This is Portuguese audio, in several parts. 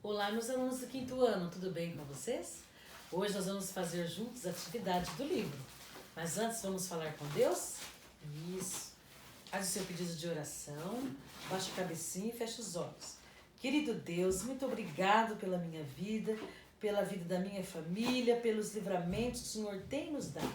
Olá, meus alunos do quinto ano, tudo bem com vocês? Hoje nós vamos fazer juntos a atividade do livro. Mas antes vamos falar com Deus? Isso. Faz o seu pedido de oração, baixa a cabecinha e fecha os olhos. Querido Deus, muito obrigado pela minha vida, pela vida da minha família, pelos livramentos que o Senhor tem nos dado.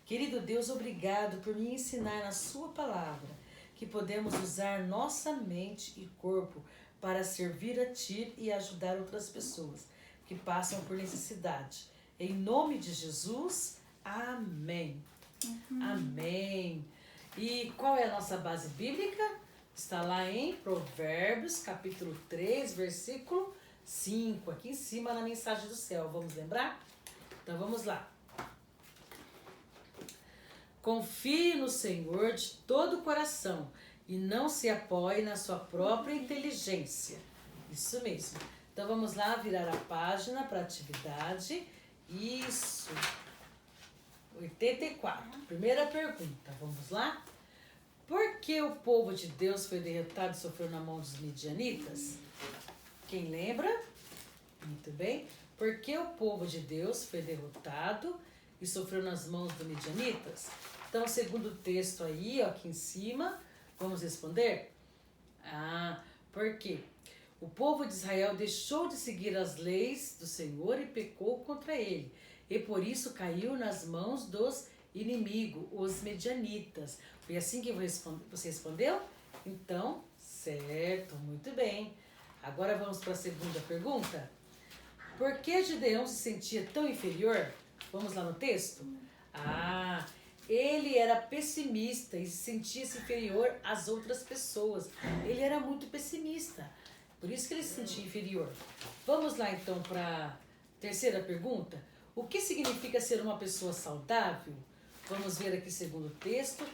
Querido Deus, obrigado por me ensinar na sua palavra que podemos usar nossa mente e corpo para servir a Ti e ajudar outras pessoas que passam por necessidade. Em nome de Jesus, amém. Amém. E qual é a nossa base bíblica? Está lá em Provérbios, capítulo 3, versículo 5, aqui em cima na mensagem do céu. Vamos lembrar? Então vamos lá. Confie no Senhor de todo o coração e não se apoie na sua própria inteligência. Isso mesmo. Então vamos lá virar a página para a atividade. Isso. 84. Primeira pergunta. Vamos lá? Por que o povo de Deus foi derrotado e sofreu na mão dos midianitas? Quem lembra? Muito bem. Por que o povo de Deus foi derrotado e sofreu nas mãos dos midianitas? Então, segundo o texto aí, ó, aqui em cima, vamos responder? Por quê? O povo de Israel deixou de seguir as leis do Senhor e pecou contra ele. E por isso caiu nas mãos dos inimigos, os medianitas. Foi assim que você respondeu? Então, certo, muito bem. Agora vamos para a segunda pergunta. Por que Gideão se sentia tão inferior? Vamos lá no texto? Ele era pessimista e se sentia inferior às outras pessoas. Ele era muito pessimista. Por isso que ele se sentia inferior. Vamos lá então para a terceira pergunta. O que significa ser uma pessoa saudável? Vamos ver aqui segundo o texto.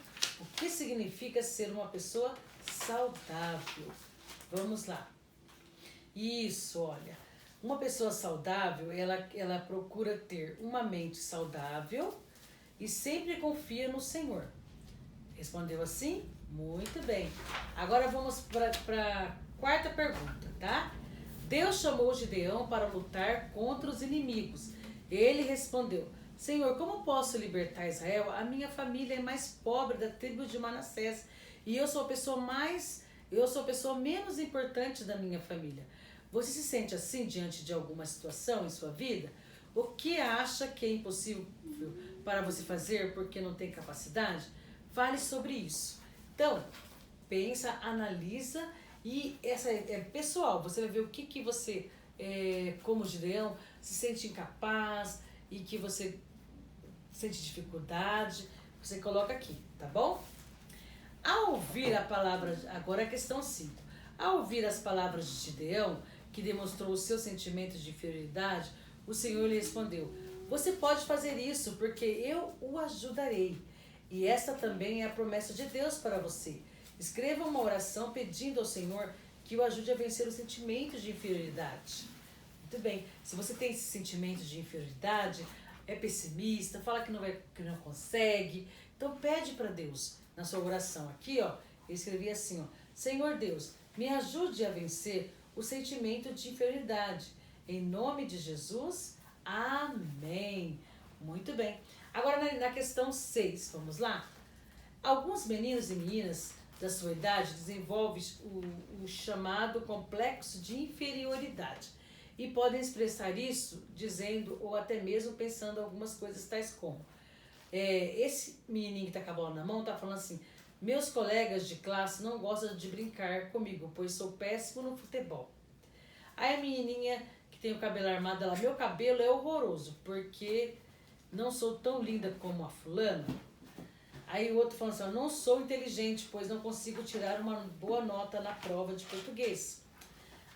O que significa ser uma pessoa saudável? Vamos lá. Isso, olha. Uma pessoa saudável, ela procura ter uma mente saudável e sempre confia no Senhor. Respondeu assim? Muito bem. Agora vamos para a quarta pergunta, tá? Deus chamou Gideão para lutar contra os inimigos. Ele respondeu: Senhor, como posso libertar Israel? A minha família é mais pobre da tribo de Manassés e eu sou a pessoa menos importante da minha família. Você se sente assim diante de alguma situação em sua vida? O que acha que é impossível para você fazer porque não tem capacidade? Fale sobre isso. Então, pensa, analisa e essa é pessoal. Você vai ver o que você, como Gideão, se sente incapaz e que você sente dificuldade. Você coloca aqui, tá bom? Ao ouvir a palavra, agora a questão 5. Ao ouvir as palavras de Gideão, que demonstrou o seu sentimento de inferioridade, o Senhor lhe respondeu: você pode fazer isso porque eu o ajudarei. E esta também é a promessa de Deus para você. Escreva uma oração pedindo ao Senhor que o ajude a vencer os sentimentos de inferioridade. Muito bem. Se você tem esse sentimento de inferioridade, é pessimista, fala que não consegue, então pede para Deus na sua oração. Aqui, ó, eu escrevi assim, ó: Senhor Deus, me ajude a vencer o sentimento de inferioridade. Em nome de Jesus, amém. Muito bem. Agora na questão 6, vamos lá? Alguns meninos e meninas da sua idade desenvolvem o chamado complexo de inferioridade e podem expressar isso dizendo ou até mesmo pensando algumas coisas tais como esse menininho que tá com a bola na mão tá falando assim: meus colegas de classe não gostam de brincar comigo, pois sou péssimo no futebol. Aí a menininha que tem o cabelo armado, ela: meu cabelo é horroroso, porque não sou tão linda como a fulana. Aí o outro falando assim: eu não sou inteligente, pois não consigo tirar uma boa nota na prova de português.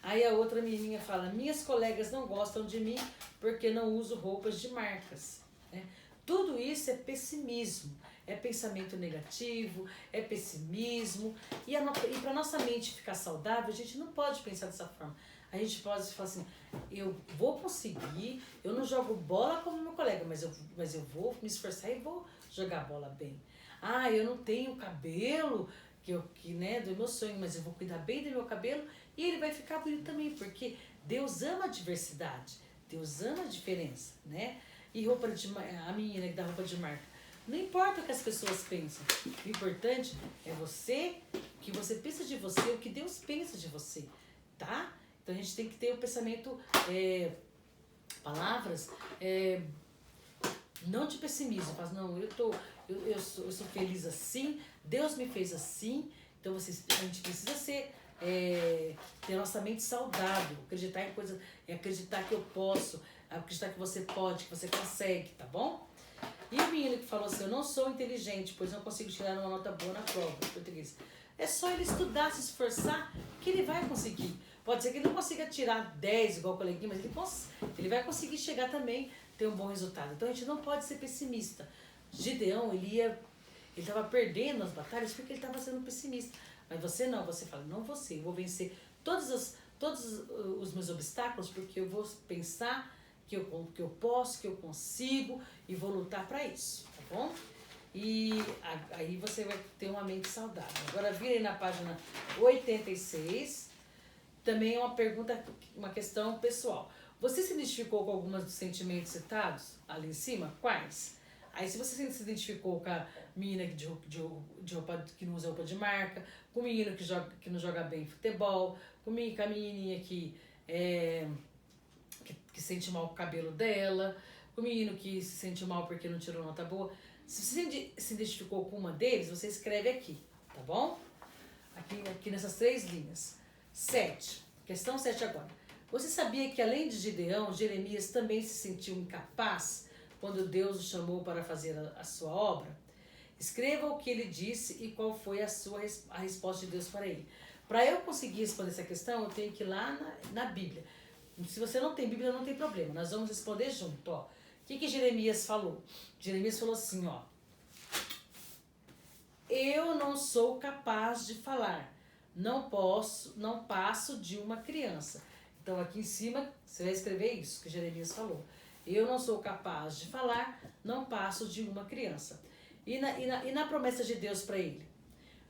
Aí a outra menininha fala: minhas colegas não gostam de mim porque não uso roupas de marcas. Tudo isso é pessimismo, é pensamento negativo, é pessimismo. E para nossa mente ficar saudável, a gente não pode pensar dessa forma. A gente pode falar assim: eu vou conseguir, eu não jogo bola como meu colega, mas eu vou me esforçar e vou jogar bola bem. Eu não tenho cabelo do meu sonho, mas eu vou cuidar bem do meu cabelo E ele vai ficar bonito também, porque Deus ama a diversidade, Deus ama a diferença, né? E a menina que dá roupa de marca. Não importa o que as pessoas pensam. O importante é o que você pensa de você, o que Deus pensa de você, tá? Então a gente tem que ter o pensamento, palavras, não de pessimismo. Faz, não, eu sou feliz assim, Deus me fez assim. Então a gente precisa ter nossa mente saudável, acreditar em coisas, acreditar que eu posso, acreditar que você pode, que você consegue, tá bom? E o menino que falou assim, eu não sou inteligente, pois não consigo tirar uma nota boa na prova de português. É só ele estudar, se esforçar, que ele vai conseguir. Pode ser que ele não consiga tirar 10 igual o coleguinha, mas ele vai conseguir chegar também, ter um bom resultado. Então a gente não pode ser pessimista. Gideão, ele estava perdendo as batalhas porque ele estava sendo pessimista. Mas você não, você fala, não você, eu vou vencer todos os meus obstáculos porque eu vou pensar que eu posso, que eu consigo e vou lutar para isso, tá bom? E aí você vai ter uma mente saudável. Agora vira aí na página 86, também é uma pergunta, uma questão pessoal. Você se identificou com alguns dos sentimentos citados ali em cima? Quais? Aí se você se identificou com a menina de roupa, que não usa roupa de marca, com o menino que não joga bem futebol, com a menininha que sente mal com o cabelo dela, com o menino que se sente mal porque não tirou nota boa. Se você se identificou com uma deles, você escreve aqui, tá bom? Aqui nessas 3 linhas. 7. Questão 7 agora. Você sabia que além de Gideão, Jeremias também se sentiu incapaz quando Deus o chamou para fazer a sua obra? Escreva o que ele disse e qual foi a resposta de Deus para ele. Para eu conseguir responder essa questão, eu tenho que ir lá na Bíblia. Se você não tem Bíblia, não tem problema. Nós vamos responder junto, ó. O que Jeremias falou? Jeremias falou assim, ó. Eu não sou capaz de falar. Não passo de uma criança. Então aqui em cima você vai escrever isso que Jeremias falou. Eu não sou capaz de falar, não passo de uma criança. E na promessa de Deus para ele?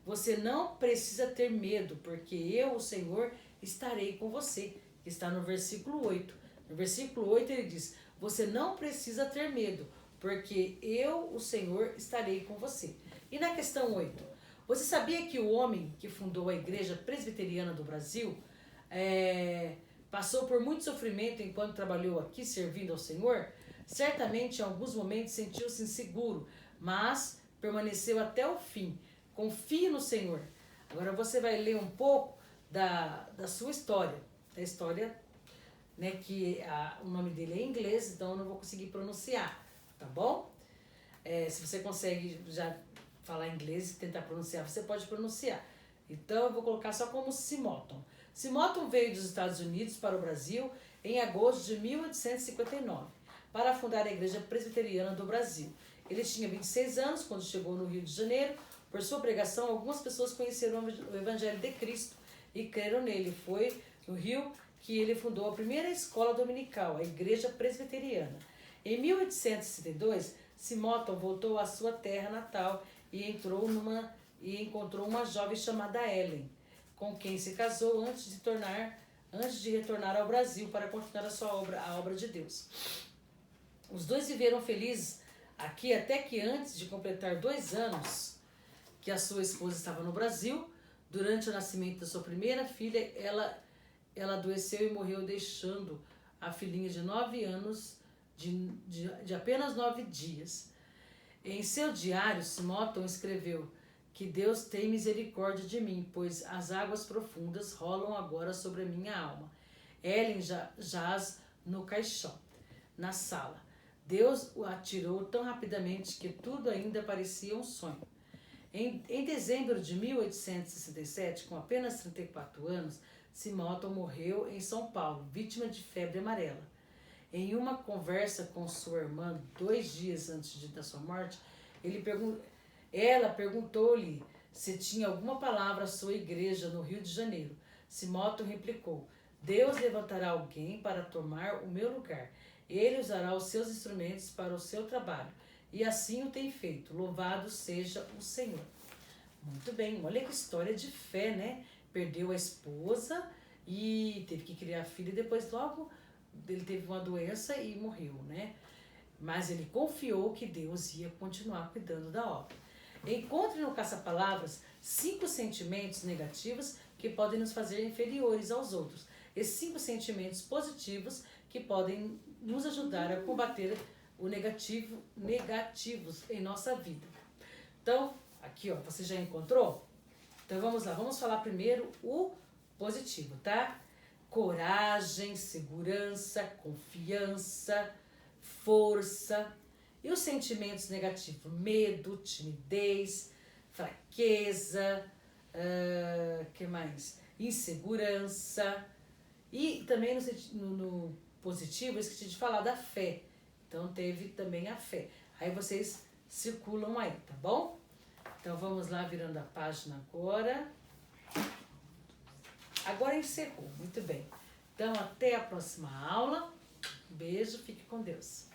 Você não precisa ter medo, porque eu, o Senhor, estarei com você. Que está no versículo 8. No versículo 8 ele diz, você não precisa ter medo, porque eu, o Senhor, estarei com você. E na questão 8, você sabia que o homem que fundou a Igreja Presbiteriana do Brasil passou por muito sofrimento enquanto trabalhou aqui servindo ao Senhor? Certamente em alguns momentos sentiu-se inseguro, mas permaneceu até o fim. Confie no Senhor. Agora você vai ler um pouco da sua história. Da história, né, que o nome dele é em inglês, então eu não vou conseguir pronunciar, tá bom? Se você consegue já falar inglês e tentar pronunciar, você pode pronunciar. Então eu vou colocar só como Simoton. Simoton veio dos Estados Unidos para o Brasil em agosto de 1859 para fundar a Igreja Presbiteriana do Brasil. Ele tinha 26 anos quando chegou no Rio de Janeiro. Por sua pregação, algumas pessoas conheceram o Evangelho de Cristo e creram nele. Foi no Rio que ele fundou a primeira escola dominical, a Igreja Presbiteriana. Em 1862, Simoton voltou à sua terra natal e encontrou uma jovem chamada Ellen, com quem se casou antes de retornar ao Brasil para continuar a obra de Deus. Os dois viveram felizes aqui até que antes de completar 2 anos que a sua esposa estava no Brasil, durante o nascimento da sua primeira filha, ela adoeceu e morreu, deixando a filhinha de 9 anos, de apenas 9 dias. Em seu diário, Simoton escreveu que Deus tem misericórdia de mim, pois as águas profundas rolam agora sobre a minha alma. Ellen jaz no caixão, na sala. Deus o atirou tão rapidamente que tudo ainda parecia um sonho. Em dezembro de 1867, com apenas 34 anos, Simoton morreu em São Paulo, vítima de febre amarela. Em uma conversa com sua irmã, 2 dias antes da sua morte, ela perguntou-lhe se tinha alguma palavra à sua igreja no Rio de Janeiro. Simoton replicou, Deus levantará alguém para tomar o meu lugar. Ele usará os seus instrumentos para o seu trabalho. E assim o tem feito. Louvado seja o Senhor. Muito bem, olha que história de fé, né? Perdeu a esposa e teve que criar filho e depois logo ele teve uma doença e morreu, né? Mas ele confiou que Deus ia continuar cuidando da obra. Encontre no caça-palavras 5 sentimentos negativos que podem nos fazer inferiores aos outros. Esses 5 sentimentos positivos que podem nos ajudar a combater o negativos em nossa vida. Então, aqui ó, você já encontrou? Então vamos lá, vamos falar primeiro o positivo, tá? Coragem, segurança, confiança, força. E os sentimentos negativos? Medo, timidez, fraqueza, que mais? Insegurança. E também no positivo, eu esqueci de falar da fé. Então teve também a fé. Aí vocês circulam aí, tá bom? Então vamos lá, virando a página agora. Agora encerrou, muito bem. Então até a próxima aula. Beijo, fique com Deus.